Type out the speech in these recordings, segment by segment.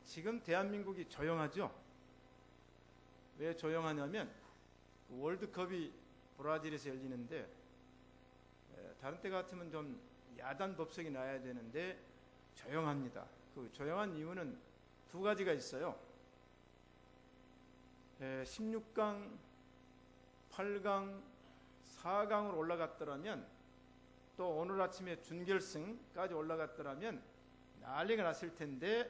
지금 대한민국이 조용하죠? 왜 조용하냐면 월드컵이 브라질에서 열리는데 다른 때 같으면 좀 야단 법석이 나야 되는데 조용합니다. 그 조용한 이유는 두 가지가 있어요. 16강, 8강, 4강으로 올라갔더라면 또 오늘 아침에 준결승까지 올라갔더라면 난리가 났을 텐데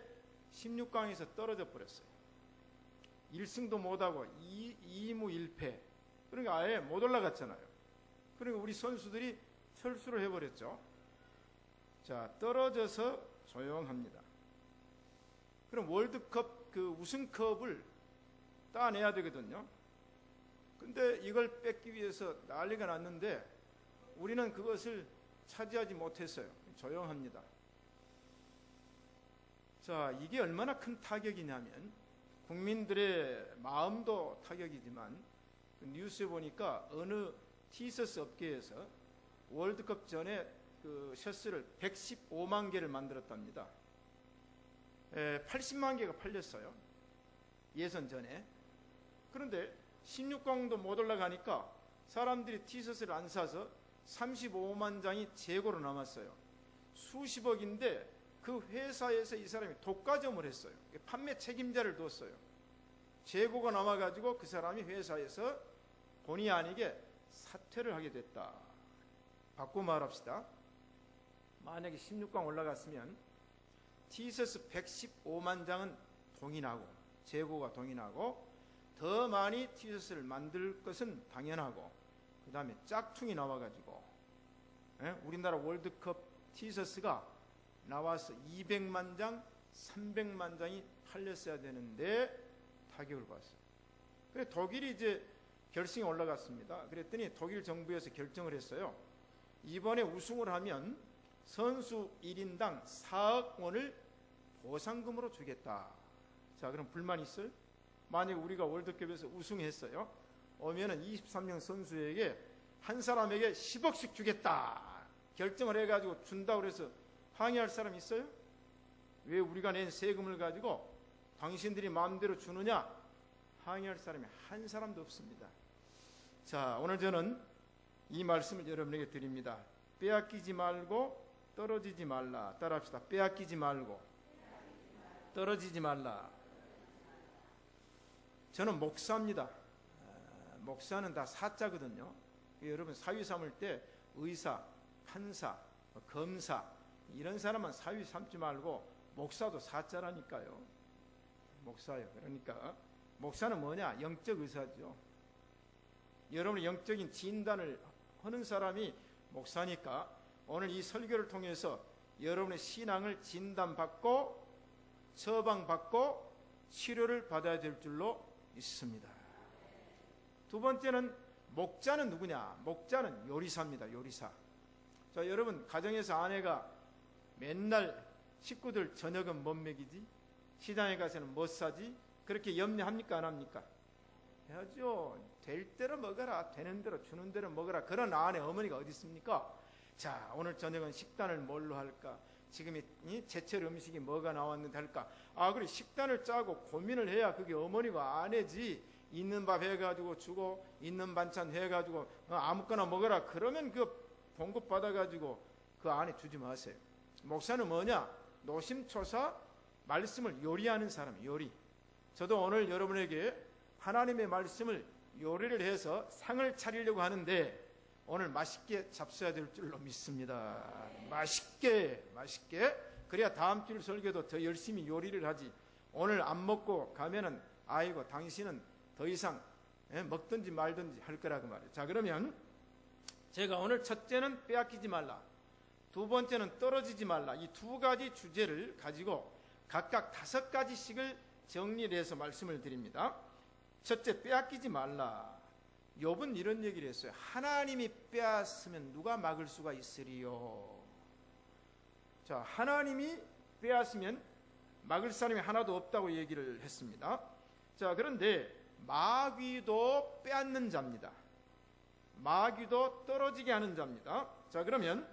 16강에서 떨어져 버렸어요. 1승도 못하고 2무 1패. 그러니까 아예 못 올라갔잖아요. 그러니까 우리 선수들이 철수를 해버렸죠. 자, 떨어져서 조용합니다. 그럼 월드컵 그 우승컵을 따내야 되거든요. 근데 이걸 뺏기 위해서 난리가 났는데 우리는 그것을 차지하지 못했어요. 조용합니다. 자, 이게 얼마나 큰 타격이냐면 국민들의 마음도 타격이지만 그 뉴스에 보니까 어느 티셔츠 업계에서 월드컵 전에 그 셔츠를 115만 개를 만들었답니다. 80만 개가 팔렸어요. 예선 전에. 그런데 16강도 못 올라가니까 사람들이 티셔츠를 안 사서 35만 장이 재고로 남았어요. 수십억인데 그 회사에서 이 사람이 독과점을 했어요. 판매 책임자를 뒀어요. 재고가 남아가지고 그 사람이 회사에서 본의 아니게 사퇴를 하게 됐다. 바꿔 말합시다. 만약에 16강 올라갔으면 티셔츠 115만 장은 동인하고 재고가 동인하고 더 많이 티셔츠를 만들 것은 당연하고 그 다음에 짝퉁이 나와가지고 우리나라 월드컵 티셔츠가 나와서 200만 장, 300만 장이 팔렸어야 되는데 타격을 받았어요. 그래서 독일이 이제 결승에 올라갔습니다. 그랬더니 독일 정부에서 결정을 했어요. 이번에 우승을 하면 선수 1인당 4억 원을 보상금으로 주겠다. 자, 그럼 불만 있어요? 만약에 우리가 월드컵에서 우승했어요. 오면은 23명 선수에게 한 사람에게 10억씩 주겠다. 결정을 해가지고 준다고 해서 항의할 사람 있어요? 왜 우리가 낸 세금을 가지고 당신들이 마음대로 주느냐? 항의할 사람이 한 사람도 없습니다. 자, 오늘 저는 이 말씀을 여러분에게 드립니다. 빼앗기지 말고 떨어지지 말라. 따라합시다. 빼앗기지 말고 떨어지지 말라. 저는 목사입니다. 목사는 다 사자거든요. 여러분 사위 삼을 때 의사, 판사, 검사 이런 사람만 사위 삼지 말고 목사도 사자라니까요. 목사요. 그러니까 목사는 뭐냐? 영적 의사죠. 여러분의 영적인 진단을 하는 사람이 목사니까 오늘 이 설교를 통해서 여러분의 신앙을 진단받고 처방받고 치료를 받아야 될 줄로 믿습니다. 두 번째는 목자는 누구냐? 목자는 요리사입니다. 요리사. 자, 여러분 가정에서 아내가 맨날 식구들 저녁은 못 먹이지? 시장에 가서는 못 사지? 그렇게 염려합니까? 안 합니까? 해야죠. 될 대로 먹어라. 되는 대로 주는 대로 먹어라. 그런 아내 어머니가 어디 있습니까? 자, 오늘 저녁은 식단을 뭘로 할까? 지금 이 제철 음식이 뭐가 나왔는데 할까? 아, 그래 식단을 짜고 고민을 해야 그게 어머니가 아내지. 있는 밥 해가지고 주고 있는 반찬 해가지고 아무거나 먹어라. 그러면 그 봉급 받아가지고 그 안에 주지 마세요. 목사는 뭐냐? 노심초사 말씀을 요리하는 사람, 요리. 저도 오늘 여러분에게 하나님의 말씀을 요리를 해서 상을 차리려고 하는데 오늘 맛있게 잡숴야 될 줄로 믿습니다. 맛있게 그래야 다음 주 설교도 더 열심히 요리를 하지. 오늘 안 먹고 가면은 아이고 당신은 더 이상 먹든지 말든지 할 거라고 말이에요. 자, 그러면 제가 오늘 첫째는 빼앗기지 말라, 두 번째는 떨어지지 말라, 이 두 가지 주제를 가지고 각각 5가지씩을 정리를 해서 말씀을 드립니다. 첫째, 빼앗기지 말라. 욥은 이런 얘기를 했어요. 하나님이 빼앗으면 누가 막을 수가 있으리요. 자, 하나님이 빼앗으면 막을 사람이 하나도 없다고 얘기를 했습니다. 자, 그런데 마귀도 빼앗는 자입니다. 마귀도 떨어지게 하는 자입니다. 자, 그러면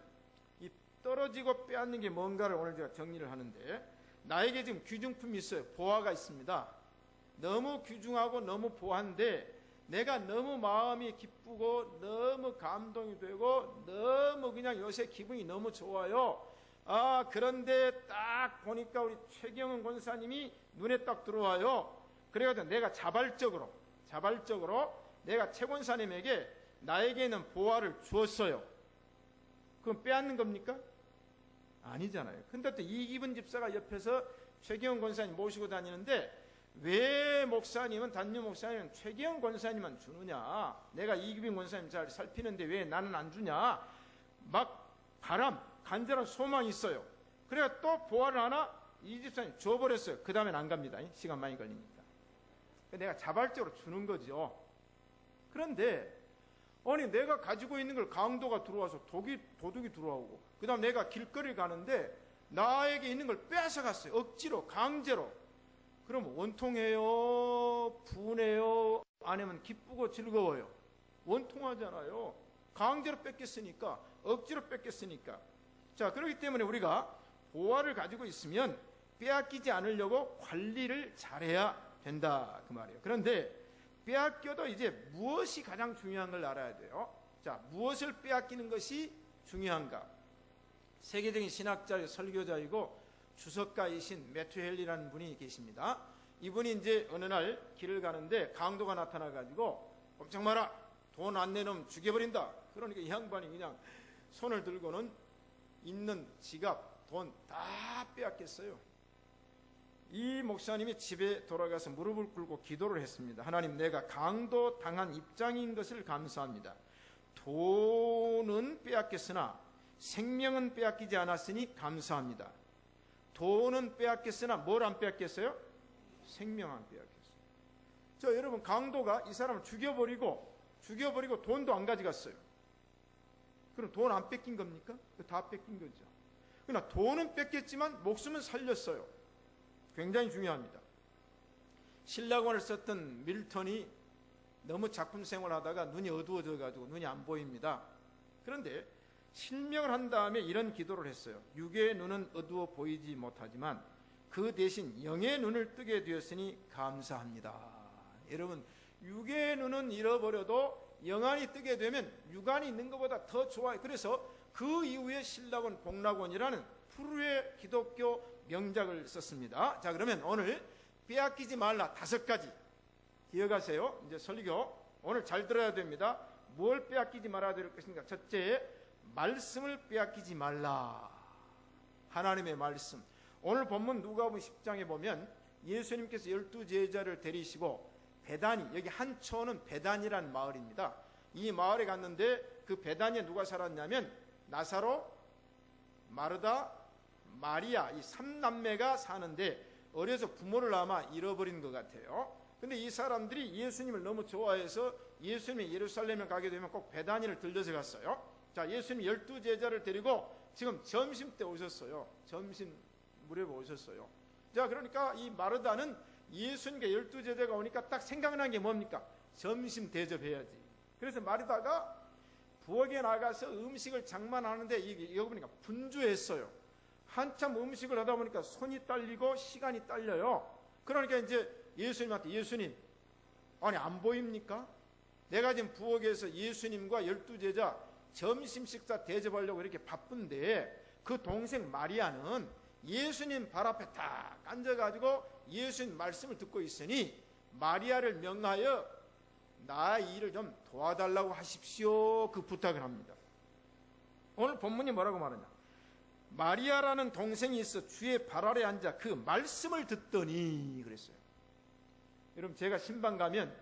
이 떨어지고 빼앗는 게 뭔가를 오늘 제가 정리를 하는데 나에게 지금 귀중품이 있어요. 보화가 있습니다. 너무 귀중하고 너무 보한데 내가 너무 마음이 기쁘고 너무 감동이 되고 너무 그냥 요새 기분이 너무 좋아요. 그런데 딱 보니까 우리 최경은 권사님이 눈에 딱 들어와요. 그래가지고 내가 자발적으로 내가 최 권사님에게 나에게 있는 보화를 주었어요. 그럼 빼앗는 겁니까? 아니잖아요. 근데 또 이기분 집사가 옆에서 최경은 권사님 모시고 다니는데 왜 목사님은, 단유 목사님은 최경은 권사님만 주느냐, 내가 이기분 권사님 잘 살피는데 왜 나는 안 주냐, 막 간절한 소망이 있어요. 그래가 또 보화를 하나 이 집사님 줘버렸어요. 그 다음엔 안 갑니다. 시간 많이 걸리니까. 내가 자발적으로 주는 거죠. 그런데 아니 내가 가지고 있는 걸 강도가 들어와서 도둑이 들어오고, 그 다음 내가 길거리를 가는데 나에게 있는 걸 빼앗아 갔어요. 억지로, 강제로. 그럼 원통해요? 분해요? 아니면 기쁘고 즐거워요? 원통하잖아요. 강제로 뺏겼으니까, 억지로 뺏겼으니까. 자, 그렇기 때문에 우리가 보화를 가지고 있으면 빼앗기지 않으려고 관리를 잘해야 된다, 그 말이에요. 그런데 빼앗겨도 이제 무엇이 가장 중요한 걸 알아야 돼요. 자, 무엇을 빼앗기는 것이 중요한가? 세계적인 신학자의 설교자이고 주석가이신 매튜 헨리라는 분이 계십니다. 이분이 이제 어느 날 길을 가는데 강도가 나타나가지고 걱정 마라, 돈 안 내놓으면 죽여버린다. 그러니까 이 양반이 그냥 손을 들고는 있는 지갑, 돈 다 빼앗겼어요. 이 목사님이 집에 돌아가서 무릎을 꿇고 기도를 했습니다. 하나님, 내가 강도 당한 입장인 것을 감사합니다. 돈은 빼앗겼으나 생명은 빼앗기지 않았으니 감사합니다. 돈은 빼앗겼으나 뭘 안 빼앗겼어요? 생명 안 빼앗겼어요. 저 여러분, 강도가 이 사람을 죽여버리고 돈도 안 가져갔어요. 그럼 돈 안 뺏긴 겁니까? 다 뺏긴 거죠. 그러나 돈은 뺏겼지만 목숨은 살렸어요. 굉장히 중요합니다. 신라권을 썼던 밀턴이 너무 작품 생활하다가 눈이 어두워져 가지고 눈이 안 보입니다. 그런데 실명을 한 다음에 이런 기도를 했어요. 육의 눈은 어두워 보이지 못하지만 그 대신 영의 눈을 뜨게 되었으니 감사합니다. 여러분, 육의 눈은 잃어버려도 영안이 뜨게 되면 육안이 있는 것보다 더 좋아요. 그래서 그 이후에 신라권 복락원이라는 프루의 기독교 명작을 썼습니다. 자, 그러면 오늘 빼앗기지 말라 5가지 기억하세요. 이제 설교 오늘 잘 들어야 됩니다. 뭘 빼앗기지 말아야 될 것인가? 첫째, 말씀을 빼앗기지 말라. 하나님의 말씀. 오늘 본문 누가복음 10장에 보면 예수님께서 12제자를 데리시고 베다니, 여기 한초는 베단이라는 마을입니다. 이 마을에 갔는데 그 베다니에 누가 살았냐면 나사로, 마르다, 마리아, 이 3남매가 사는데 어려서 부모를 아마 잃어버린 것 같아요. 근데 이 사람들이 예수님을 너무 좋아해서 예수님이 예루살렘에 가게 되면 꼭 베다니를 들려서 갔어요. 자, 예수님 12제자를 데리고 지금 점심 때 오셨어요. 점심 무렵에 오셨어요. 자, 그러니까 이 마르다는 예수님과 12제자가 오니까 딱 생각난 게 뭡니까? 점심 대접해야지. 그래서 마르다가 부엌에 나가서 음식을 장만하는데 이거 보니까 분주했어요. 한참 음식을 하다 보니까 손이 딸리고 시간이 딸려요. 그러니까 이제 예수님한테, 예수님, 아니 안 보입니까? 내가 지금 부엌에서 예수님과 12제자 점심 식사 대접하려고 이렇게 바쁜데 그 동생 마리아는 예수님 발 앞에 딱 앉아가지고 예수님 말씀을 듣고 있으니 마리아를 명하여 나 이 일을 좀 도와달라고 하십시오. 그 부탁을 합니다. 오늘 본문이 뭐라고 말하냐? 마리아라는 동생이 있어 주의 발 아래 앉아 그 말씀을 듣더니 그랬어요. 여러분, 제가 신방 가면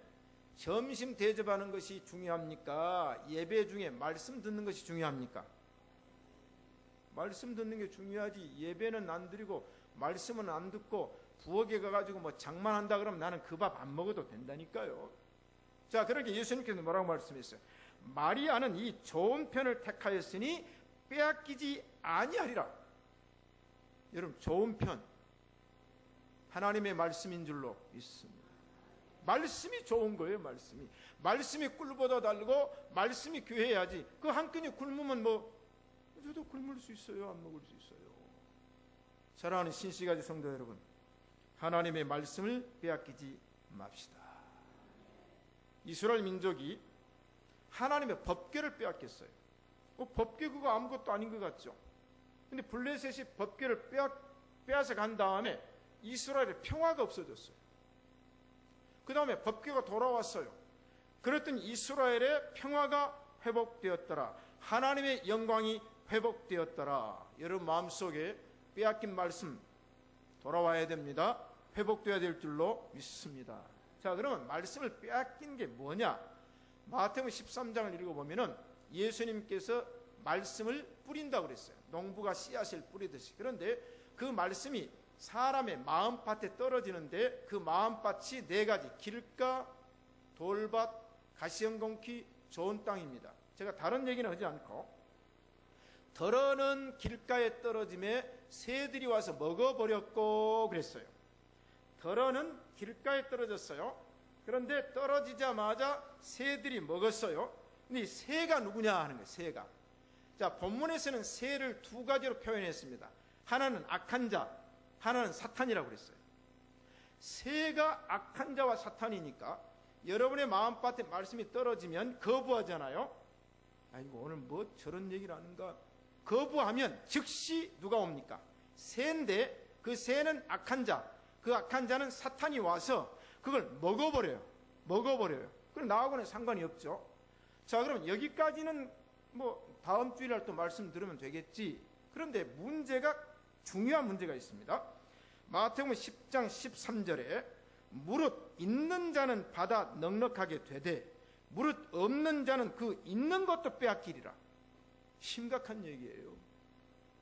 점심 대접하는 것이 중요합니까? 예배 중에 말씀 듣는 것이 중요합니까? 말씀 듣는 게 중요하지. 예배는 안 드리고 말씀은 안 듣고 부엌에 가가지고 뭐 장만한다 그러면 나는 그 밥 안 먹어도 된다니까요. 자, 그렇게 예수님께서 뭐라고 말씀했어요? 마리아는 이 좋은 편을 택하였으니 빼앗기지 아니하리라. 여러분, 좋은 편 하나님의 말씀인 줄로 믿습니다. 말씀이 좋은 거예요. 말씀이 꿀보다 다르고 말씀이 귀해야지. 그 한 끈이 굶으면 뭐 저도 굶을 수 있어요, 안 먹을 수 있어요. 사랑하는 신시가지 성도 여러분, 하나님의 말씀을 빼앗기지 맙시다. 이스라엘 민족이 하나님의 법궤를 빼앗겼어요. 법궤 그거 아무것도 아닌 것 같죠. 근데 블레셋이 법궤를 빼앗아 간 다음에 이스라엘의 평화가 없어졌어요. 그 다음에 법궤가 돌아왔어요. 그랬더니 이스라엘의 평화가 회복되었더라. 하나님의 영광이 회복되었더라. 여러분 마음속에 빼앗긴 말씀 돌아와야 됩니다. 회복되어야 될 줄로 믿습니다. 자, 그러면 말씀을 빼앗긴 게 뭐냐? 마태복음 13장을 읽어보면은 예수님께서 말씀을 뿌린다고 그랬어요. 농부가 씨앗을 뿌리듯이. 그런데 그 말씀이 사람의 마음밭에 떨어지는데 그 마음밭이 네 가지, 길가, 돌밭, 가시형공기, 좋은 땅입니다. 제가 다른 얘기는 하지 않고, 더러는 길가에 떨어짐에 새들이 와서 먹어버렸고 그랬어요. 더러는 길가에 떨어졌어요. 그런데 떨어지자마자 새들이 먹었어요. 근데 이 새가 누구냐 하는 거예요. 새가. 자, 본문에서는 새를 두 가지로 표현했습니다. 하나는 악한 자, 하나는 사탄이라고 그랬어요. 새가 악한 자와 사탄이니까 여러분의 마음밭에 말씀이 떨어지면 거부하잖아요. 아이고 오늘 뭐 저런 얘기를 하는가. 거부하면 즉시 누가 옵니까? 새인데 그 새는 악한 자, 그 악한 자는 사탄이 와서 그걸 먹어버려요. 그럼 나하고는 상관이 없죠. 자, 그럼 여기까지는 뭐 다음 주일날 또 말씀 들으면 되겠지. 그런데 문제가, 중요한 문제가 있습니다. 마태복음 10장 13절에 무릇 있는 자는 받아 넉넉하게 되되 무릇 없는 자는 그 있는 것도 빼앗기리라. 심각한 얘기예요.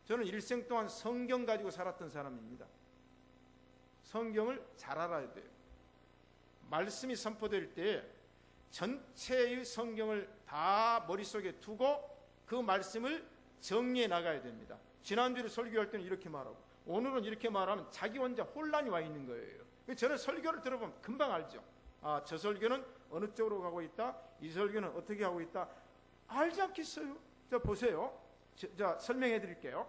저는 일생 동안 성경 가지고 살았던 사람입니다. 성경을 잘 알아야 돼요. 말씀이 선포될 때 전체의 성경을 다 머릿속에 두고 그 말씀을 정리해 나가야 됩니다. 지난주에 설교할 때는 이렇게 말하고 오늘은 이렇게 말하면 자기 혼자 혼란이 와 있는 거예요. 저는 설교를 들어보면 금방 알죠. 아, 저 설교는 어느 쪽으로 가고 있다, 이 설교는 어떻게 하고 있다, 알지 않겠어요? 자, 보세요. 자, 설명해 드릴게요.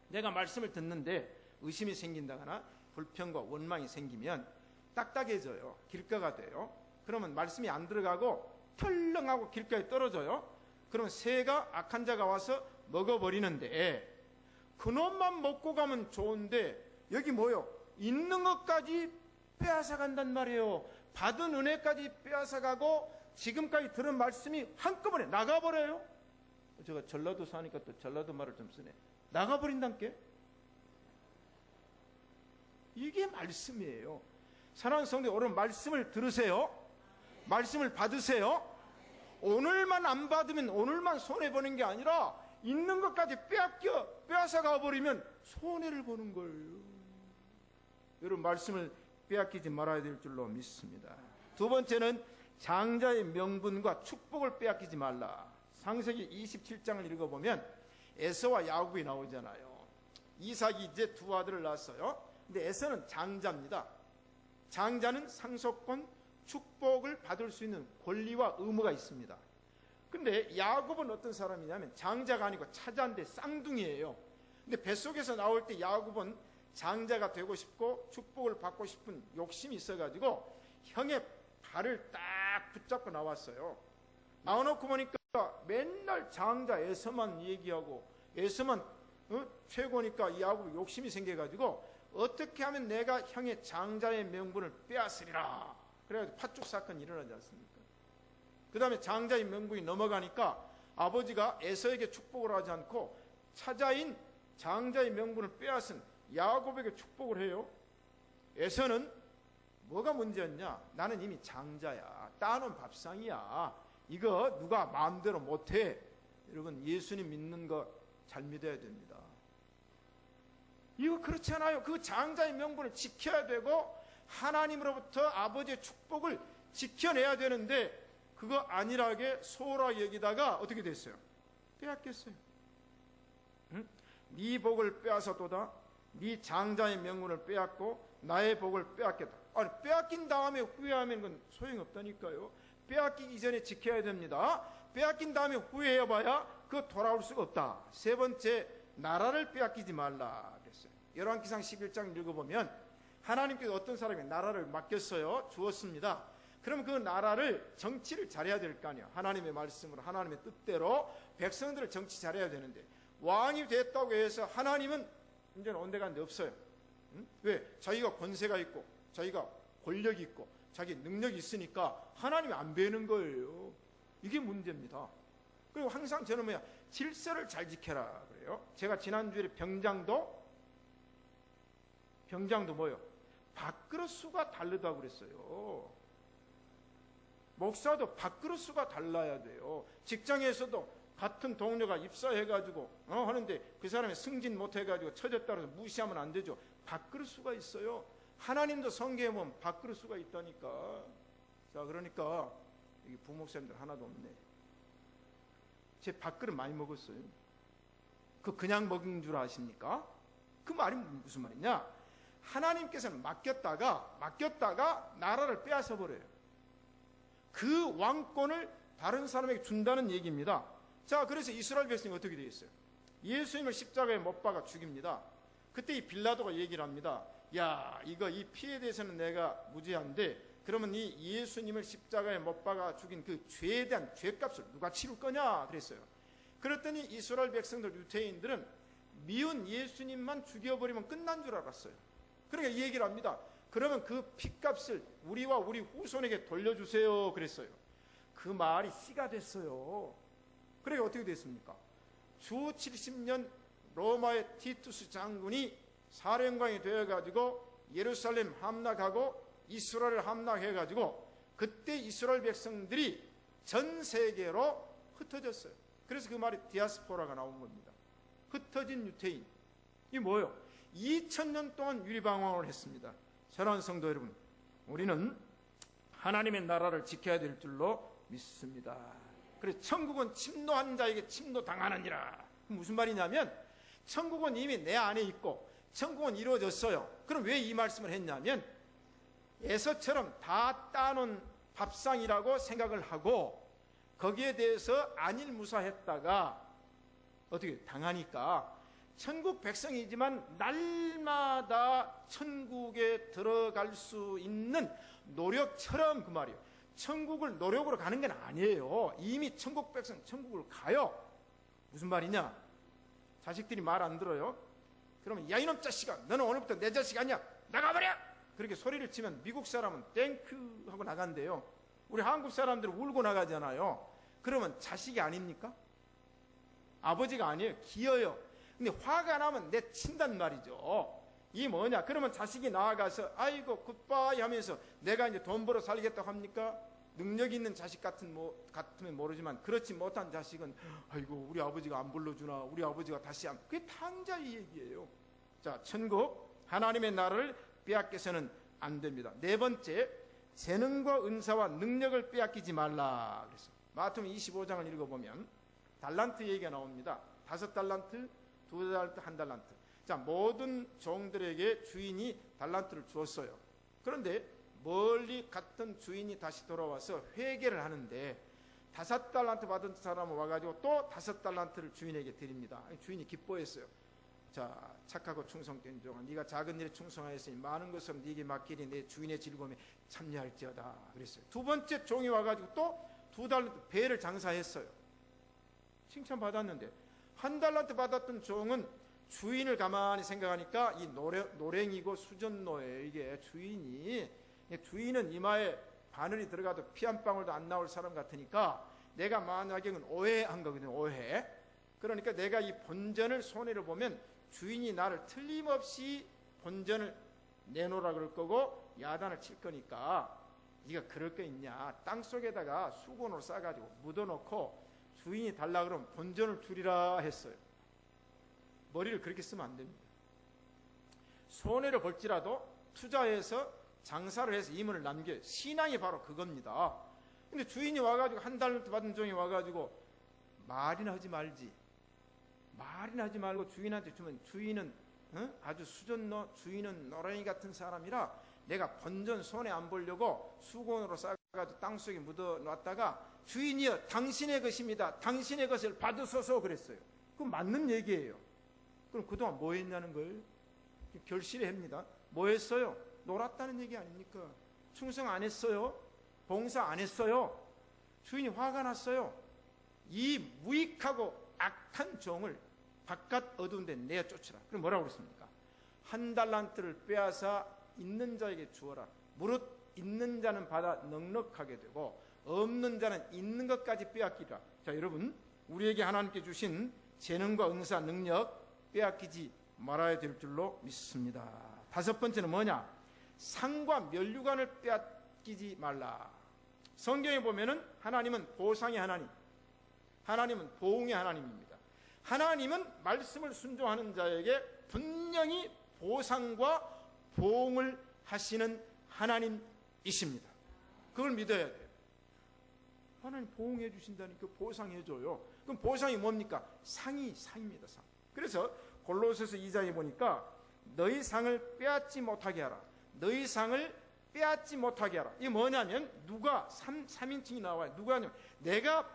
내가 말씀을 듣는데 의심이 생긴다거나 불평과 원망이 생기면 딱딱해져요. 길가가 돼요. 그러면 말씀이 안 들어가고 털렁하고 길가에 떨어져요. 그러면 새가, 악한 자가 와서 먹어버리는데, 그놈만 먹고 가면 좋은데 여기 뭐요? 있는 것까지 빼앗아 간단 말이에요. 받은 은혜까지 빼앗아 가고 지금까지 들은 말씀이 한꺼번에 나가버려요. 제가 전라도 사니까 또 전라도 말을 좀 쓰네. 나가버린다니까. 이게 말씀이에요. 사랑하는 성도, 오늘 말씀을 들으세요. 말씀을 받으세요. 오늘만 안 받으면 오늘만 손해보는 게 아니라 있는 것까지 빼앗아 가버리면 손해를 보는 거예요. 여러분, 말씀을 빼앗기지 말아야 될 줄로 믿습니다. 두 번째는 장자의 명분과 축복을 빼앗기지 말라. 창세기 27장을 읽어보면 에서와 야곱이 나오잖아요. 이삭이 이제 두 아들을 낳았어요. 근데 에서는 장자입니다. 장자는 상속권, 축복을 받을 수 있는 권리와 의무가 있습니다. 근데 야곱은 어떤 사람이냐면 장자가 아니고 차자인데 쌍둥이에요. 근데 뱃속에서 나올 때 야곱은 장자가 되고 싶고 축복을 받고 싶은 욕심이 있어가지고 형의 발을 딱 붙잡고 나왔어요. 나와놓고 보니까 맨날 장자 에서만 얘기하고 에서만 최고니까 이 야곱이 욕심이 생겨가지고 어떻게 하면 내가 형의 장자의 명분을 빼앗으리라. 그래가지고 팥죽 사건이 일어나지 않습니까? 그 다음에 장자의 명분이 넘어가니까 아버지가 에서에게 축복을 하지 않고 차자인 장자의 명분을 빼앗은 야곱에게 축복을 해요. 에서는 뭐가 문제였냐? 나는 이미 장자야. 따놓은 밥상이야. 이거 누가 마음대로 못해. 여러분, 예수님 믿는 거 잘 믿어야 됩니다. 이거 그렇지 않아요. 그 장자의 명분을 지켜야 되고 하나님으로부터 아버지의 축복을 지켜내야 되는데 그거 안일하게 소홀하게 여기다가 어떻게 됐어요? 빼앗겼어요. 응? 네 복을 빼앗았도다. 네 장자의 명분을 빼앗고 나의 복을 빼앗겼다. 아니, 빼앗긴 다음에 후회하면 그건 소용없다니까요. 빼앗기기 전에 지켜야 됩니다. 빼앗긴 다음에 후회해봐야 그거 돌아올 수가 없다. 세 번째, 나라를 빼앗기지 말라 그랬어요. 열왕기상 11장 읽어보면 하나님께서 어떤 사람이 나라를 맡겼어요. 주었습니다. 그럼 그 나라를 정치를 잘해야 될 거 아니에요. 하나님의 말씀으로 하나님의 뜻대로 백성들을 정치 잘해야 되는데 왕이 됐다고 해서 하나님은 이제는 온데간데 없어요. 왜? 자기가 권세가 있고 자기가 권력이 있고 자기 능력이 있으니까 하나님이 안 배는 거예요. 이게 문제입니다. 그리고 항상 저는 질서를 잘 지켜라 그래요. 제가 지난주에 병장도 뭐요? 밥그릇 수가 다르다고 그랬어요. 목사도 밥그릇 수가 달라야 돼요. 직장에서도 같은 동료가 입사해가지고 하는데 그 사람이 승진 못해가지고 처졌다고 해서 무시하면 안 되죠. 밥그릇 수가 있어요. 하나님도 성경에 보면 밥그릇 수가 있다니까. 자, 그러니까 여기 부목사님들 하나도 없네. 제 밥그릇 많이 먹었어요. 그냥 먹은 줄 아십니까? 그 말이 무슨 말이냐? 하나님께서는 맡겼다가 나라를 빼앗아 버려요. 그 왕권을 다른 사람에게 준다는 얘기입니다. 자, 그래서 이스라엘 백성이 어떻게 되겠어요? 예수님을 십자가에 못 박아 죽입니다. 그때 이 빌라도가 얘기를 합니다. 야, 이 피해에 대해서는 내가 무죄한데 그러면 이 예수님을 십자가에 못 박아 죽인 그 죄에 대한 죄값을 누가 치를 거냐 그랬어요. 그랬더니 이스라엘 백성들 유대인들은 미운 예수님만 죽여버리면 끝난 줄 알았어요. 그러니까 이 얘기를 합니다. 그러면 그 피값을 우리와 우리 후손에게 돌려주세요 그랬어요. 그 말이 씨가 됐어요. 그러니까 어떻게 됐습니까? 주 70년 로마의 티투스 장군이 사령관이 되어가지고 예루살렘 함락하고 이스라엘을 함락해가지고 그때 이스라엘 백성들이 전 세계로 흩어졌어요. 그래서 그 말이 디아스포라가 나온 겁니다. 흩어진 유태인. 이게 뭐예요? 2000년 동안 유리방황을 했습니다. 사랑하는 성도 여러분, 우리는 하나님의 나라를 지켜야 될 줄로 믿습니다. 그래서 천국은 침노한 자에게 침노당하느니라. 무슨 말이냐면 천국은 이미 내 안에 있고 천국은 이루어졌어요. 그럼 왜 이 말씀을 했냐면 에서처럼 다 따놓은 밥상이라고 생각을 하고 거기에 대해서 안일무사했다가 어떻게 당하니까 천국 백성이지만 날마다 천국에 들어갈 수 있는 노력처럼 그 말이에요. 천국을 노력으로 가는 건 아니에요. 이미 천국 백성 천국을 가요. 무슨 말이냐? 자식들이 말 안 들어요. 그러면 야 이놈 자식아, 너는 오늘부터 내 자식 아니야, 나가버려! 그렇게 소리를 치면 미국 사람은 땡큐 하고 나간대요. 우리 한국 사람들은 울고 나가잖아요. 그러면 자식이 아닙니까? 아버지가 아니에요. 기어요. 근데 화가 나면 내친단 말이죠. 이 뭐냐? 그러면 자식이 나아가서 아이고 굿바이 하면서 내가 이제 돈 벌어 살겠다고 합니까? 능력 있는 자식 같으면 모르지만 그렇지 못한 자식은 아이고 우리 아버지가 안 불러주나, 우리 아버지가 다시 안. 그게 탕자의 얘기예요. 자, 천국 하나님의 나라를 빼앗겨서는 안 됩니다. 네 번째, 재능과 은사와 능력을 빼앗기지 말라 그랬어요. 마태복음 25장을 읽어보면 달란트 얘기가 나옵니다. 5달란트, 2달란트, 1달란트. 자, 모든 종들에게 주인이 달란트를 주었어요. 그런데 멀리 갔던 주인이 다시 돌아와서 회개를 하는데 5달란트 받은 사람은 와가지고 또 5달란트를 주인에게 드립니다. 주인이 기뻐했어요. 자, 착하고 충성된 종아, 네가 작은 일에 충성하였으니 많은 것을 네게 맡기니 내 주인의 즐거움에 참여할지어다 그랬어요. 두 번째 종이 와가지고 또 2달란트 배를 장사했어요. 칭찬받았는데 1달란트 받았던 종은 주인을 가만히 생각하니까 이 노랭이고 수전노예요. 이게 주인은 이마에 바늘이 들어가도 피 한 방울도 안 나올 사람 같으니까 내가 만약에는 오해한 거거든요. 오해. 그러니까 내가 이 본전을 손해를 보면 주인이 나를 틀림없이 본전을 내놓으라 그럴 거고 야단을 칠 거니까 네가 그럴 거 있냐, 땅속에다가 수건으로 싸가지고 묻어놓고 주인이 달라 그러면 본전을 주리라 했어요. 머리를 그렇게 쓰면 안 됩니다. 손해를 볼지라도 투자해서 장사를 해서 이문을 남겨요. 신앙이 바로 그겁니다. 근데 주인이 와가지고 1달란트 받은 종이 와가지고 말이나 하지 말지, 말이나 하지 말고 주인한테 주면 주인은 아주 수전노, 주인은 노랭이 같은 사람이라 내가 본전 손해 안 보려고 수건으로 싸가지고 땅속에 묻어놨다가 주인이여 당신의 것입니다, 당신의 것을 받으소서 그랬어요. 그건 맞는 얘기예요. 그럼 그동안 뭐 했냐는 거예요? 결실을 합니다. 뭐 했어요? 놀았다는 얘기 아닙니까? 충성 안 했어요? 봉사 안 했어요? 주인이 화가 났어요. 이 무익하고 악한 종을 바깥 어두운 데 내쫓으라. 그럼 뭐라고 그랬습니까? 한 달란트를 빼앗아 있는 자에게 주어라. 무릇 있는 자는 받아 넉넉하게 되고 없는 자는 있는 것까지 빼앗기라. 자, 여러분, 우리에게 하나님께 주신 재능과 은사, 능력 빼앗기지 말아야 될 줄로 믿습니다. 다섯 번째는 뭐냐? 상과 면류관을 빼앗기지 말라. 성경에 보면은 하나님은 보상의 하나님, 하나님은 보응의 하나님입니다. 하나님은 말씀을 순종하는 자에게 분명히 보상과 보응을 하시는 하나님이십니다. 그걸 믿어야 돼요. 하나님 보응해 주신다니까 보상해 줘요. 그럼 보상이 뭡니까? 상입니다. 상. 그래서 골로새서 2장에 보니까 너희 상을 빼앗지 못하게 하라. 너희 상을 빼앗지 못하게 하라. 이게 뭐냐면 누가 3인칭이 나와요. 누가 하냐면 내가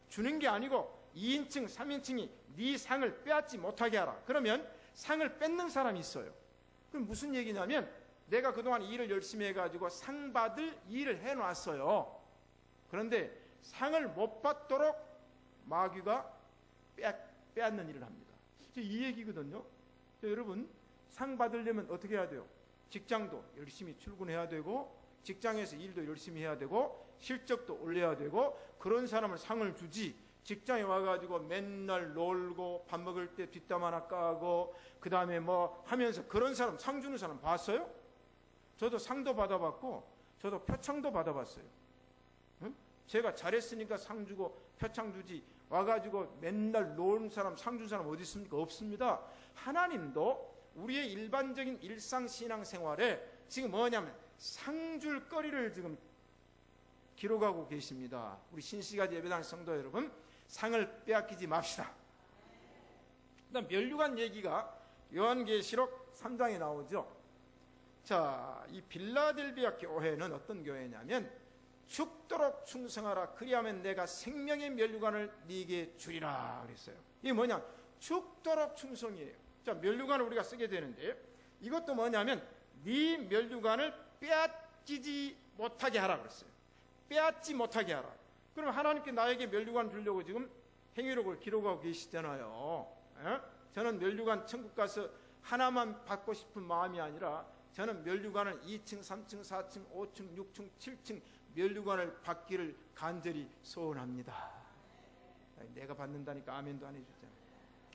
주는 게 아니고 2인칭, 3인칭이 네 상을 빼앗지 못하게 하라. 그러면 상을 뺏는 사람이 있어요. 그럼 무슨 얘기냐면 내가 그동안 일을 열심히 해가지고 상 받을 일을 해놨어요. 그런데 상을 못 받도록 마귀가 빼앗는 일을 합니다. 이 얘기거든요. 여러분, 상 받으려면 어떻게 해야 돼요? 직장도 열심히 출근해야 되고 직장에서 일도 열심히 해야 되고 실적도 올려야 되고 그런 사람을 상을 주지, 직장에 와가지고 맨날 놀고 밥 먹을 때 뒷담 하나 까고 그 다음에 뭐 하면서 그런 사람, 상 주는 사람 봤어요? 저도 상도 받아봤고 저도 표창도 받아봤어요. 응? 제가 잘했으니까 상 주고 표창 주지 와가지고 맨날 노는 사람, 상 준 사람 어디 있습니까? 없습니다. 하나님도 우리의 일반적인 일상신앙생활에 지금 뭐냐면 상줄 거리를 지금 기록하고 계십니다. 우리 신시가지 예배당 성도 여러분, 상을 빼앗기지 맙시다. 그다음 면류관 얘기가 요한계시록 3장에 나오죠. 자, 이 빌라델비아 교회는 어떤 교회냐면 죽도록 충성하라. 그리하면 내가 생명의 면류관을 네게 주리라 그랬어요. 이게 뭐냐? 죽도록 충성이에요. 자, 면류관을 우리가 쓰게 되는데 이것도 뭐냐면 네 면류관을 빼앗기지 못하게 하라 그랬어요. 빼앗지 못하게 하라. 그럼 하나님께 나에게 면류관 주려고 지금 행위록을 기록하고 계시잖아요. 에? 저는 면류관 천국 가서 하나만 받고 싶은 마음이 아니라 저는 면류관을 2층, 3층, 4층, 5층, 6층, 7층 면류관을 받기를 간절히 소원합니다. 내가 받는다니까 아멘도 안 해줬잖아요.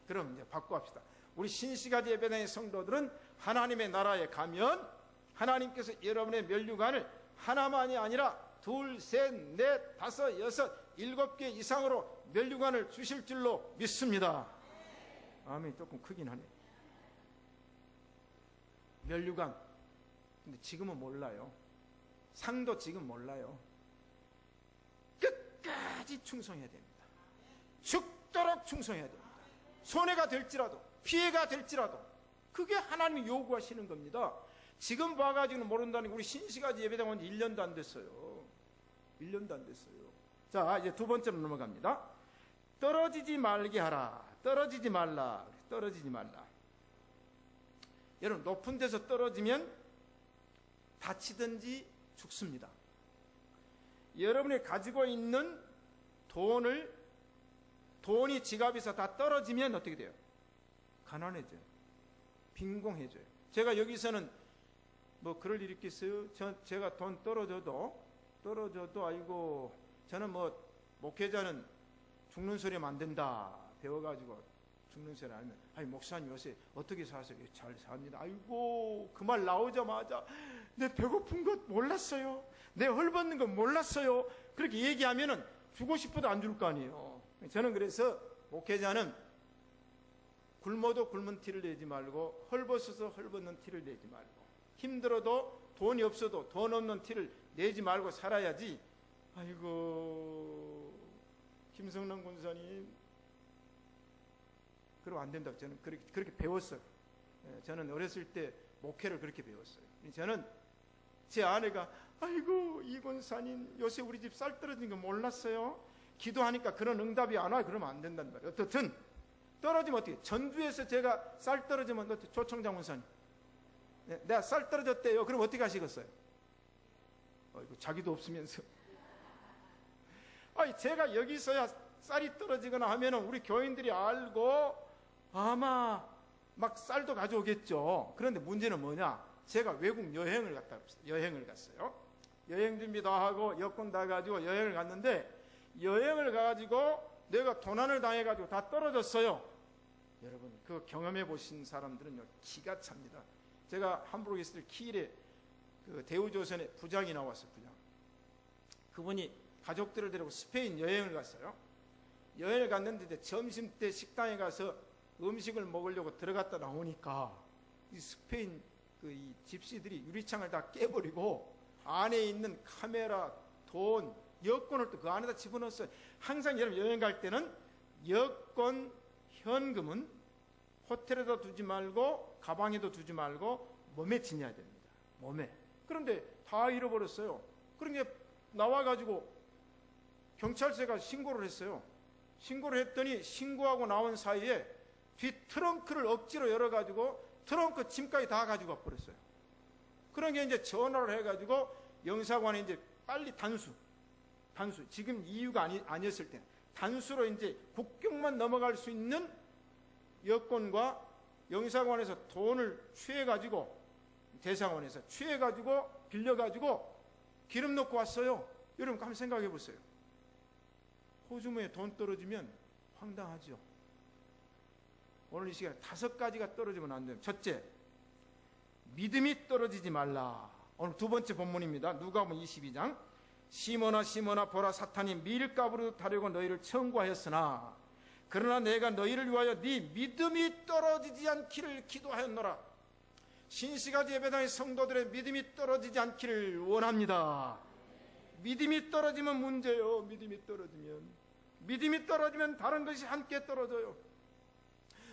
그럼 이제 받고 합시다. 우리 신시가지 예배당의 성도들은 하나님의 나라에 가면 하나님께서 여러분의 면류관을 하나만이 아니라 둘, 셋, 넷, 다섯, 여섯, 7개 이상으로 면류관을 주실 줄로 믿습니다. 아멘. 조금 크긴 하네. 면류관. 근데 지금은 몰라요. 상도 지금 몰라요. 끝까지 충성해야 됩니다. 죽도록 충성해야 됩니다. 손해가 될지라도 피해가 될지라도 그게 하나님이 요구하시는 겁니다. 지금 봐가지고는 모른다는 게 우리 신시가지 예배당 온 지 1년도 안 됐어요. 1년도 안 됐어요. 자, 이제 두 번째로 넘어갑니다. 떨어지지 말게 하라. 떨어지지 말라. 떨어지지 말라. 여러분, 높은 데서 떨어지면 다치든지 죽습니다. 여러분이 가지고 있는 돈이 지갑에서 다 떨어지면 어떻게 돼요? 가난해져요. 빈공해져요. 제가 여기서는 뭐 그럴 일 있겠어요? 제가 돈 떨어져도 아이고 저는 뭐 목회자는 죽는 소리 하면 안 된다 배워가지고 죽는 소리 하면 아니 목사님 요새 어떻게 사세요? 잘 삽니다. 아이고 그 말 나오자마자 내 배고픈 것 몰랐어요. 내 헐벗는 것 몰랐어요. 그렇게 얘기하면은 주고 싶어도 안 줄 거 아니에요. 저는 그래서 목회자는 굶어도 굶은 티를 내지 말고 헐벗어서 헐벗는 티를 내지 말고 힘들어도 돈이 없어도 돈 없는 티를 내지 말고 살아야지. 아이고 김성남 군사님 그러면 안 된다고 저는 그렇게 배웠어요. 저는 어렸을 때 목회를 그렇게 배웠어요. 저는 제 아내가 아이고 이 권사님 요새 우리 집 쌀 떨어진 거 몰랐어요? 기도하니까 그런 응답이 안 와요. 그러면 안 된단 말이에요. 어떻든 떨어지면 어떻게 전주에서 제가 쌀 떨어지면 어떻게 조청장 권사님 내가 쌀 떨어졌대요. 그럼 어떻게 하시겠어요? 자기도 없으면서. 아니, 제가 여기서야 쌀이 떨어지거나 하면은 우리 교인들이 알고 아마 막 쌀도 가져오겠죠. 그런데 문제는 뭐냐? 제가 외국 여행을 갔어요. 여행 준비 다 하고 여권 다 가지고 여행을 갔는데, 여행을 가가지고 내가 도난을 당해가지고 다 떨어졌어요. 여러분, 그 경험해 보신 사람들은요, 기가 찹니다. 제가 함부르크 있을 때 키일에 그 대우조선의 부장이 나왔어요. 부장. 그분이 가족들을 데리고 스페인 여행을 갔어요. 여행을 갔는데 이제 점심 때 식당에 가서 음식을 먹으려고 들어갔다 나오니까 이 스페인 이 집시들이 유리창을 다 깨버리고 안에 있는 카메라, 돈, 여권을 또 그 안에다 집어넣었어요. 항상 여러분 여행 갈 때는 여권, 현금은 호텔에다 두지 말고 가방에도 두지 말고 몸에 지녀야 됩니다. 몸에. 그런데 다 잃어버렸어요. 그러니까 나와가지고 경찰서가 신고를 했어요. 신고를 했더니 신고하고 나온 사이에 뒤 트렁크를 억지로 열어가지고 트렁크 짐까지 다 가지고 버렸어요. 그러니까 이제 전화를 해가지고 영사관에 이제 빨리 단수. 지금 이유가 아니었을 때 단수로 이제 국경만 넘어갈 수 있는 여권과 영사관에서 돈을 취해가지고 대사관에서 취해가지고 빌려가지고 기름 넣고 왔어요. 여러분 한번 생각해 보세요. 호주머니에 돈 떨어지면 황당하죠. 오늘 이 시간에 5가지가 떨어지면 안 돼요. 첫째, 믿음이 떨어지지 말라. 오늘 두 번째 본문입니다. 누가복음 22장. 시몬아 보라, 사탄이 밀가부로 타려고 너희를 청구하였으나 그러나 내가 너희를 위하여 네 믿음이 떨어지지 않기를 기도하였노라. 신시가지 예배당의 성도들의 믿음이 떨어지지 않기를 원합니다. 믿음이 떨어지면 문제예요. 믿음이 떨어지면 다른 것이 함께 떨어져요.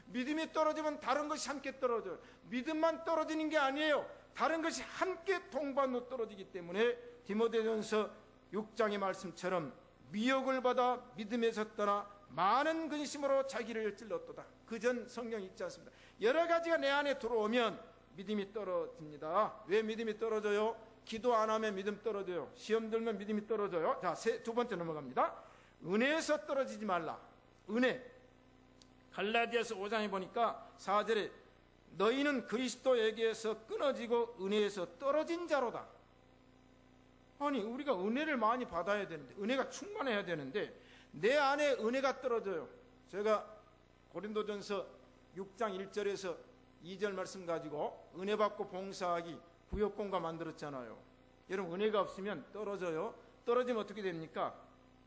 믿음이 떨어지면 다른 것이 함께 떨어져요. 믿음만 떨어지는 게 아니에요. 다른 것이 함께 동반으로 떨어지기 때문에 디모데전서 6장의 말씀처럼 미혹을 받아 믿음에서 떠나 많은 근심으로 자기를 찔렀도다. 그 전 성경 있지 않습니다. 여러 가지가 내 안에 들어오면 믿음이 떨어집니다. 왜 믿음이 떨어져요? 기도 안 하면 믿음 떨어져요. 시험 들면 믿음이 떨어져요. 자, 두 번째 넘어갑니다. 은혜에서 떨어지지 말라. 은혜. 갈라디아서 5장에 보니까 4절에 너희는 그리스도에게서 끊어지고 은혜에서 떨어진 자로다. 아니, 우리가 은혜를 많이 받아야 되는데, 은혜가 충만해야 되는데 내 안에 은혜가 떨어져요. 제가 고린도전서 6장 1절에서 2절 말씀 가지고 은혜 받고 봉사하기 구역공과 만들었잖아요. 여러분, 은혜가 없으면 떨어져요. 떨어지면 어떻게 됩니까?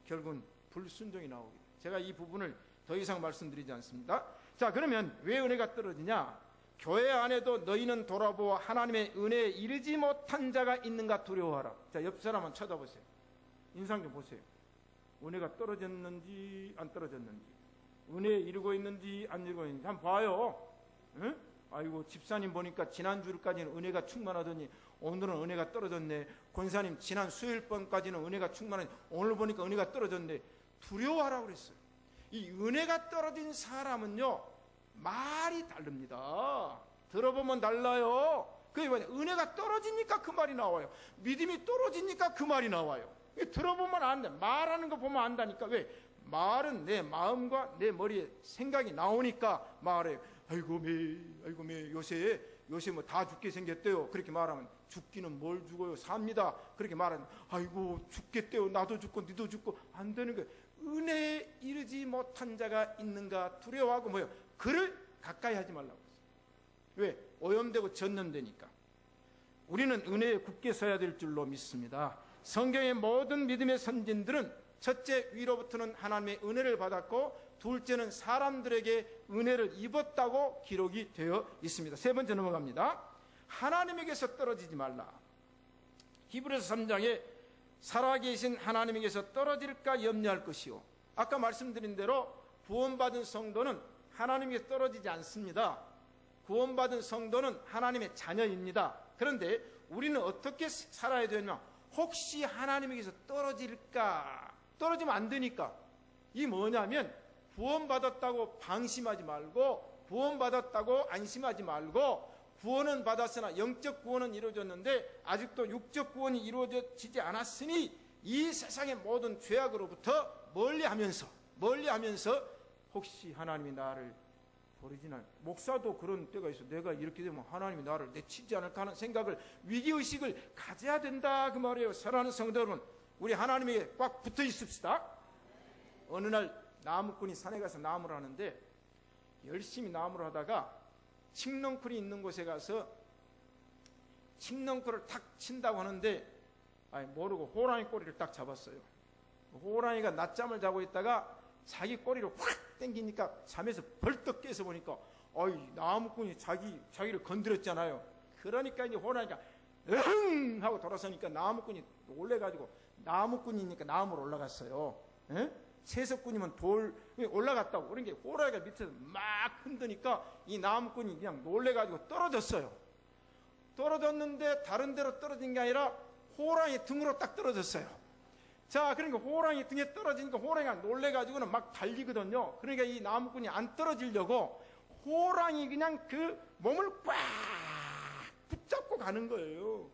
결국은 불순종이 나오게 돼요. 제가 이 부분을 더 이상 말씀드리지 않습니다. 자, 그러면 왜 은혜가 떨어지냐? 교회 안에도 너희는 돌아보아 하나님의 은혜에 이르지 못한 자가 있는가 두려워하라. 자, 옆 사람 한번 쳐다보세요. 인상 좀 보세요. 은혜가 떨어졌는지 안 떨어졌는지, 은혜에 이르고 있는지 안 이르고 있는지 한번 봐요. 응? 아이고, 집사님 보니까 지난주까지는 은혜가 충만하더니 오늘은 은혜가 떨어졌네. 권사님 지난 수요일 번까지는 은혜가 충만하니 오늘 보니까 은혜가 떨어졌네. 두려워하라고 그랬어요. 이 은혜가 떨어진 사람은요, 말이 다릅니다. 들어보면 달라요. 그게 뭐냐? 은혜가 떨어지니까 그 말이 나와요. 믿음이 떨어지니까 그 말이 나와요. 들어보면 안 돼. 말하는 거 보면 안다니까. 왜? 말은 내 마음과 내 머리에 생각이 나오니까 말해요. 아이고 매 요새 뭐 다 죽게 생겼대요. 그렇게 말하면 죽기는 뭘 죽어요? 삽니다. 그렇게 말하면 아이고 죽겠대요. 나도 죽고 니도 죽고. 안 되는 거예요. 은혜에 이르지 못한 자가 있는가 두려워하고 뭐요? 그를 가까이 하지 말라고 했어요. 왜? 오염되고 전염되니까. 우리는 은혜에 굳게 서야 될 줄로 믿습니다. 성경의 모든 믿음의 선진들은 첫째, 위로부터는 하나님의 은혜를 받았고 둘째는 사람들에게 은혜를 입었다고 기록이 되어 있습니다. 세 번째 넘어갑니다. 하나님에게서 떨어지지 말라. 히브리서 3장에 살아계신 하나님에게서 떨어질까 염려할 것이요. 아까 말씀드린 대로 구원받은 성도는 하나님에게 떨어지지 않습니다. 구원받은 성도는 하나님의 자녀입니다. 그런데 우리는 어떻게 살아야 되냐? 혹시 하나님에게서 떨어질까? 떨어지면 안 되니까. 이 뭐냐면 구원받았다고 방심하지 말고, 구원받았다고 안심하지 말고, 구원은 받았으나 영적 구원은 이루어졌는데 아직도 육적 구원이 이루어지지 않았으니 이 세상의 모든 죄악으로부터 멀리하면서 혹시 하나님이 나를 버리지나, 목사도 그런 때가 있어. 내가 이렇게 되면 하나님이 나를 내치지 않을까 하는 생각을, 위기의식을 가져야 된다 그 말이에요. 사랑하는 성도 여러분, 우리 하나님에게 꽉 붙어 있읍시다. 어느 날 나무꾼이 산에 가서 나무를 하는데 열심히 나무를 하다가 칡넝쿨이 있는 곳에 가서 칡넝쿨을 탁 친다고 하는데 모르고 호랑이 꼬리를 딱 잡았어요. 호랑이가 낮잠을 자고 있다가 자기 꼬리를 확 당기니까 잠에서 벌떡 깨서 보니까 나무꾼이 자기를 건드렸잖아요. 그러니까 이제 호랑이가 응 하고 돌아서니까 나무꾼이 놀래가지고, 나무꾼이니까 나무로 올라갔어요. 채석꾼이면 돌 올라갔다고. 그러니까 호랑이가 밑에서 막 흔드니까 이 나무꾼이 그냥 놀래가지고 떨어졌어요. 떨어졌는데 다른 데로 떨어진 게 아니라 호랑이 등으로 딱 떨어졌어요. 자, 그러니까 호랑이 등에 떨어지니까 호랑이가 놀래가지고는 막 달리거든요. 그러니까 이 나무꾼이 안 떨어지려고 호랑이 그냥 그 몸을 꽉 붙잡고 가는 거예요.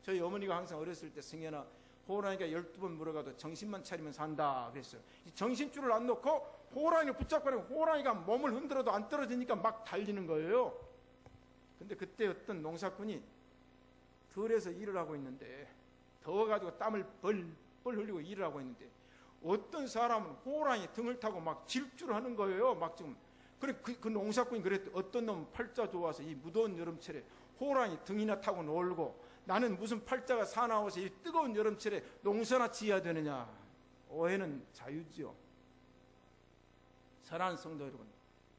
저희 어머니가 항상 어렸을 때, 승현아, 호랑이가 12번 물어가도 정신만 차리면 산다 그랬어요. 정신줄을 안 놓고 호랑이를 붙잡고 가면 호랑이가 몸을 흔들어도 안 떨어지니까 막 달리는 거예요. 근데 그때 어떤 농사꾼이 들에서 일을 하고 있는데, 더워가지고 땀을 벌벌 흘리고 일을 하고 있는데 어떤 사람은 호랑이 등을 타고 막 질주를 하는 거예요. 막 좀. 그래 그 농사꾼이 그랬대. 어떤 놈은 팔자 좋아서 이 무더운 여름철에 호랑이 등이나 타고 놀고, 나는 무슨 팔자가 사나워서 이 뜨거운 여름철에 농사나 지어야 되느냐. 오해는 자유지요. 사랑하는 성도 여러분,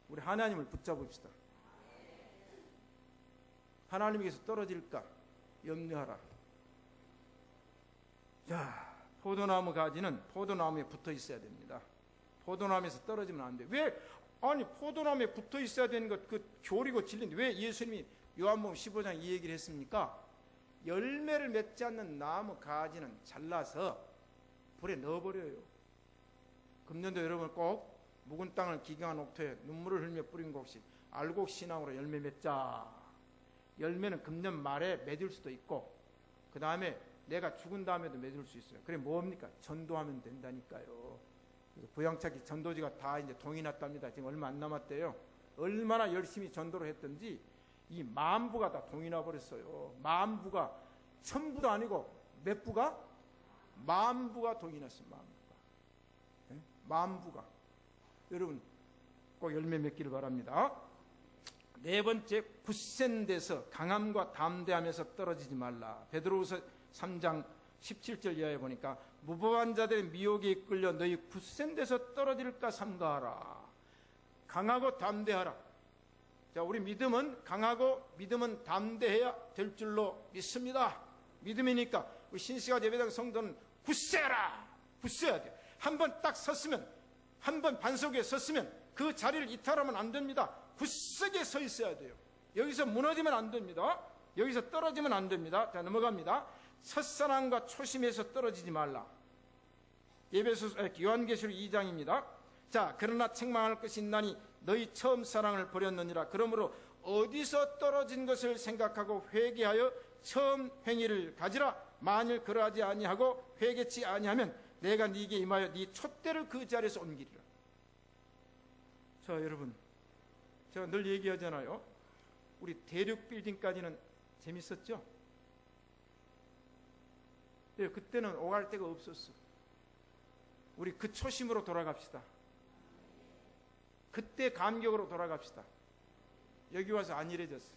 우리 하나님을 붙잡읍시다. 하나님께서 떨어질까 염려하라. 자, 포도나무 가지는 포도나무에 붙어 있어야 됩니다. 포도나무에서 떨어지면 안 돼. 왜? 아니, 포도나무에 붙어 있어야 되는 것, 그 교리고 진리인데 왜 예수님이 요한복음 15장 이 얘기를 했습니까? 열매를 맺지 않는 나무 가지는 잘라서 불에 넣어버려요. 금년도 여러분 꼭 묵은 땅을 기경한 옥토에 눈물을 흘며 뿌린 것이 알곡 신앙으로 열매 맺자. 열매는 금년 말에 맺을 수도 있고, 그 다음에 내가 죽은 다음에도 맺을 수 있어요. 그래 뭡니까? 전도하면 된다니까요. 부양차기 전도지가 다 이제 동이 났답니다. 지금 얼마 안 남았대요. 얼마나 열심히 전도를 했던지 이 만부가 다 동이 나버렸어요. 만부가, 천부도 아니고 몇 부가? 만부가 동이 났어요. 만부가. 네? 만부가. 여러분 꼭 열매 맺기를 바랍니다. 네 번째, 굳센 데서 강함과 담대함에서 떨어지지 말라. 베드로후서 3장 17절 이하에 보니까 무법한 자들의 미혹에 이끌려 너희 굳센 데서 떨어질까 삼가하라. 강하고 담대하라. 자, 우리 믿음은 강하고 믿음은 담대해야 될 줄로 믿습니다. 믿음이니까 우리 신시가 예배당 성도는 굳세라. 굳세야 돼요. 한번 딱 섰으면, 한번 반석 위에 섰으면 그 자리를 이탈하면 안 됩니다. 굳세게 서 있어야 돼요. 여기서 무너지면 안 됩니다. 여기서 떨어지면 안 됩니다. 자, 넘어갑니다. 첫사랑과 초심에서 떨어지지 말라. 요한계시록 2장입니다. 자, 그러나 책망할 것이 있나니 너희 처음 사랑을 버렸느니라. 그러므로 어디서 떨어진 것을 생각하고 회개하여 처음 행위를 가지라. 만일 그러하지 아니하고 회개치 아니하면 내가 네게 임하여 네 촛대를 그 자리에서 옮기리라. 자, 여러분, 제가 늘 얘기하잖아요. 우리 대륙 빌딩까지는 재밌었죠? 네, 그때는 오갈 데가 없었어. 우리 그 초심으로 돌아갑시다. 그때 감격으로 돌아갑시다. 여기 와서 안일해졌어.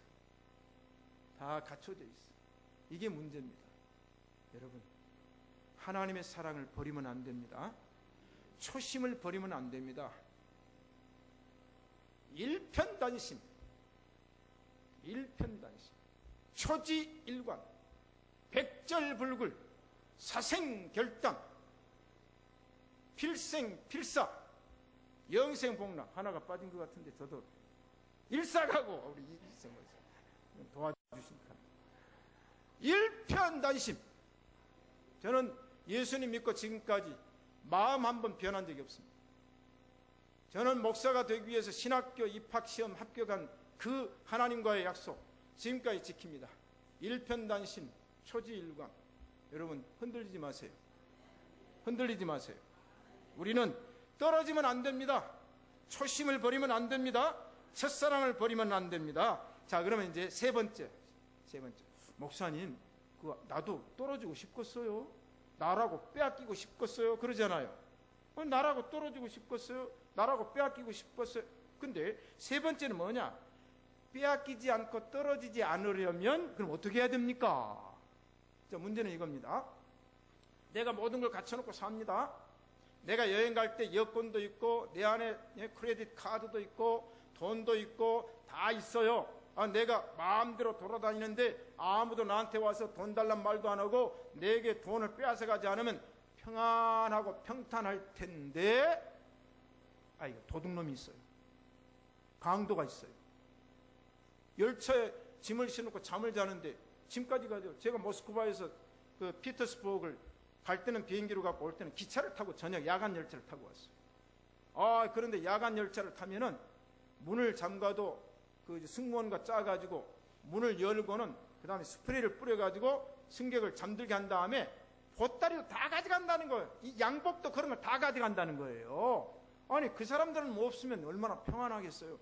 다 갖춰져 있어. 이게 문제입니다. 여러분, 하나님의 사랑을 버리면 안 됩니다. 초심을 버리면 안 됩니다. 일편단심, 초지일관, 백절불굴, 사생결단, 필생필사, 영생복락. 하나가 빠진 것 같은데 저도 일사가고 우리 도와주시니까. 일편단심. 저는 예수님 믿고 지금까지 마음 한번 변한 적이 없습니다. 저는 목사가 되기 위해서 신학교 입학시험 합격한 그 하나님과의 약속, 지금까지 지킵니다. 일편단심, 초지일관. 여러분 흔들리지 마세요. 흔들리지 마세요. 우리는 떨어지면 안 됩니다. 초심을 버리면 안 됩니다. 첫사랑을 버리면 안 됩니다. 자, 그러면 이제 세 번째. 목사님, 나도 떨어지고 싶겠어요? 나라고 빼앗기고 싶겠어요? 그러잖아요. 나라고 떨어지고 싶겠어요? 나라고 빼앗기고 싶겠어요? 근데 세 번째는 뭐냐? 빼앗기지 않고 떨어지지 않으려면 그럼 어떻게 해야 됩니까? 자, 문제는 이겁니다. 내가 모든 걸 갖춰놓고 삽니다. 내가 여행 갈 때 여권도 있고 내 안에 크레딧 카드도 있고 돈도 있고 다 있어요. 내가 마음대로 돌아다니는데 아무도 나한테 와서 돈 달란 말도 안 하고 내게 돈을 빼앗아 가지 않으면 평안하고 평탄할 텐데, 이거 도둑놈이 있어요. 강도가 있어요. 열차에 짐을 싣고 잠을 자는데 짐까지 가죠. 제가 모스크바에서 그 피터스버그를 갈 때는 비행기로 갖고 올 때는 기차를 타고 저녁 야간 열차를 타고 왔어요. 그런데 야간 열차를 타면은 문을 잠가도 그 승무원과 짜가지고 문을 열고는 그 다음에 스프레이를 뿌려가지고 승객을 잠들게 한 다음에 보따리도 다 가져간다는 거예요. 이 양복도 그런 걸 다 가져간다는 거예요. 아니, 그 사람들은 뭐 없으면 얼마나 평안하겠어요.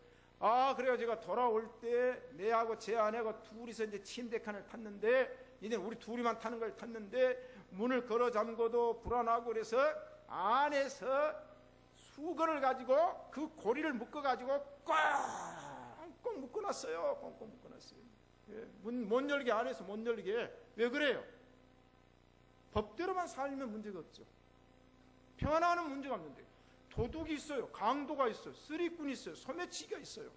그래가 제가 돌아올 때 내하고 제 아내하고 둘이서 이제 침대 칸을 탔는데, 이제 우리 둘이만 타는 걸 탔는데 문을 걸어 잠궈도 불안하고 그래서 안에서 수건을 가지고 그 고리를 묶어가지고 꽁꽁 묶어놨어요. 꽁꽁 묶어놨어요. 문 못 열게, 안에서 못 열게. 왜 그래요? 법대로만 살면 문제가 없죠. 평안하는 문제가 없는데 도둑이 있어요. 강도가 있어요. 쓰리꾼이 있어요. 소매치기가 있어요.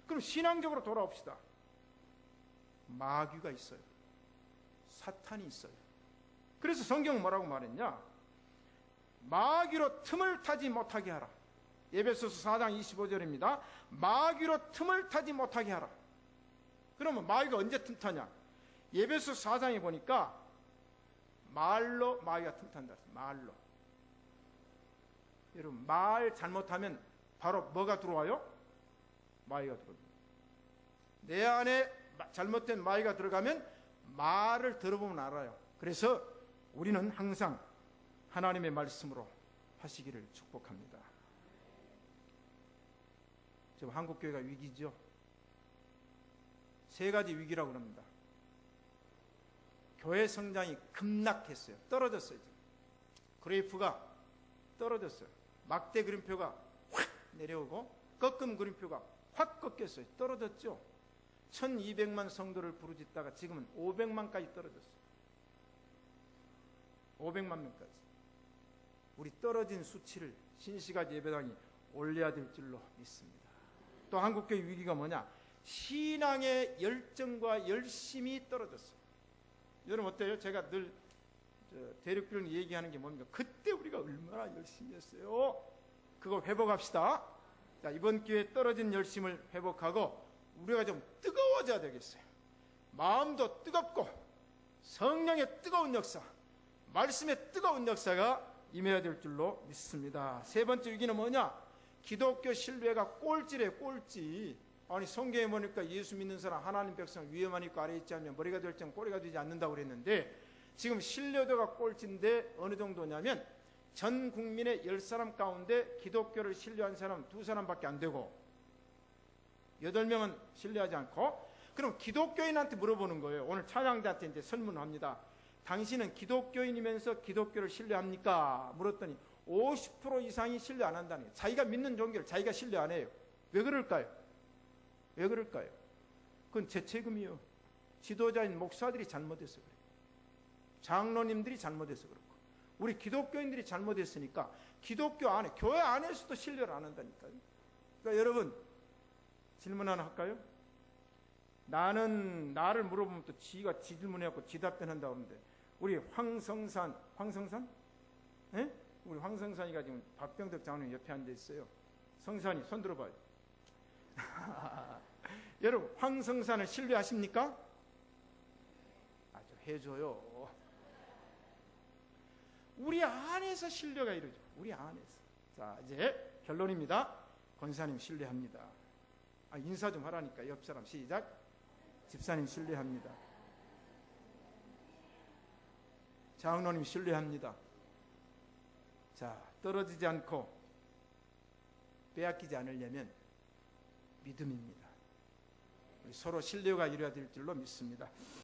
그럼 신앙적으로 돌아옵시다. 마귀가 있어요. 사탄이 있어요. 그래서 성경은 뭐라고 말했냐? 마귀로 틈을 타지 못하게 하라. 에베소서 4장 25절입니다. 마귀로 틈을 타지 못하게 하라. 그러면 마귀가 언제 틈 타냐? 에베소 4장에 보니까 말로 마귀가 틈 탄다. 말로. 여러분, 말 잘못하면 바로 뭐가 들어와요? 마귀가 들어옵니다. 내 안에 잘못된 마귀가 들어가면 말을 들어보면 알아요. 그래서 우리는 항상 하나님의 말씀으로 하시기를 축복합니다. 지금 한국교회가 위기죠. 세 가지 위기라고 합니다. 교회 성장이 급락했어요. 떨어졌어요. 지금 그래프가 떨어졌어요. 막대 그림표가 확 내려오고 꺾음 그림표가 확 꺾였어요. 떨어졌죠. 1200만 성도를 부르짖다가 지금은 500만까지 떨어졌어요. 500만 명까지. 우리 떨어진 수치를 신시가 예배당이 올려야 될 줄로 믿습니다. 또 한국교회 위기가 뭐냐? 신앙의 열정과 열심이 떨어졌어요. 여러분 어때요? 제가 늘 대륙비를 얘기하는 게 뭡니까? 그때 우리가 얼마나 열심히 했어요. 그거 회복합시다. 자, 이번 기회에 떨어진 열심을 회복하고 우리가 좀 뜨거워져야 되겠어요. 마음도 뜨겁고 성령의 뜨거운 역사, 말씀의 뜨거운 역사가 임해야 될 줄로 믿습니다. 세 번째 위기는 뭐냐? 기독교 신뢰가 꼴찌래, 꼴찌. 아니, 성경에 보니까 예수 믿는 사람, 하나님 백성 위에만 있고 아래에 있지 않으면 머리가 될 정 꼬리가 되지 않는다고 그랬는데, 지금 신뢰도가 꼴찌인데 어느 정도냐면 전 국민의 10사람 가운데 기독교를 신뢰한 사람은 2사람밖에 안 되고 8명은 신뢰하지 않고. 그럼 기독교인한테 물어보는 거예요. 오늘 찬양자한테 이제 설문합니다. 당신은 기독교인이면서 기독교를 신뢰합니까? 물었더니 50% 이상이 신뢰 안 한다는 거예요. 자기가 믿는 종교를 자기가 신뢰 안 해요. 왜 그럴까요? 왜 그럴까요? 그건 제 책임이요. 지도자인 목사들이 잘못해서 그래요. 장로님들이 잘못해서 그렇고, 우리 기독교인들이 잘못했으니까 기독교 안에, 교회 안에서도 신뢰를 안 한다니까요. 그러니까 여러분, 질문 하나 할까요? 나를 물어보면 또 지가 지 질문해갖고 지 답변한다고 하는데, 우리 황성산? 예? 우리 황성산이가 지금 박병덕 장로님 옆에 앉아 있어요. 성산이 손 들어봐요. 여러분, 황성산을 신뢰하십니까? 아주 해줘요. 우리 안에서 신뢰가 이루어져. 우리 안에서. 자, 이제 결론입니다. 권사님 신뢰합니다. 인사 좀 하라니까. 옆 사람 시작. 집사님 신뢰합니다. 장로님 신뢰합니다. 자, 떨어지지 않고 빼앗기지 않으려면 믿음입니다. 우리 서로 신뢰가 이루어질 줄로 믿습니다.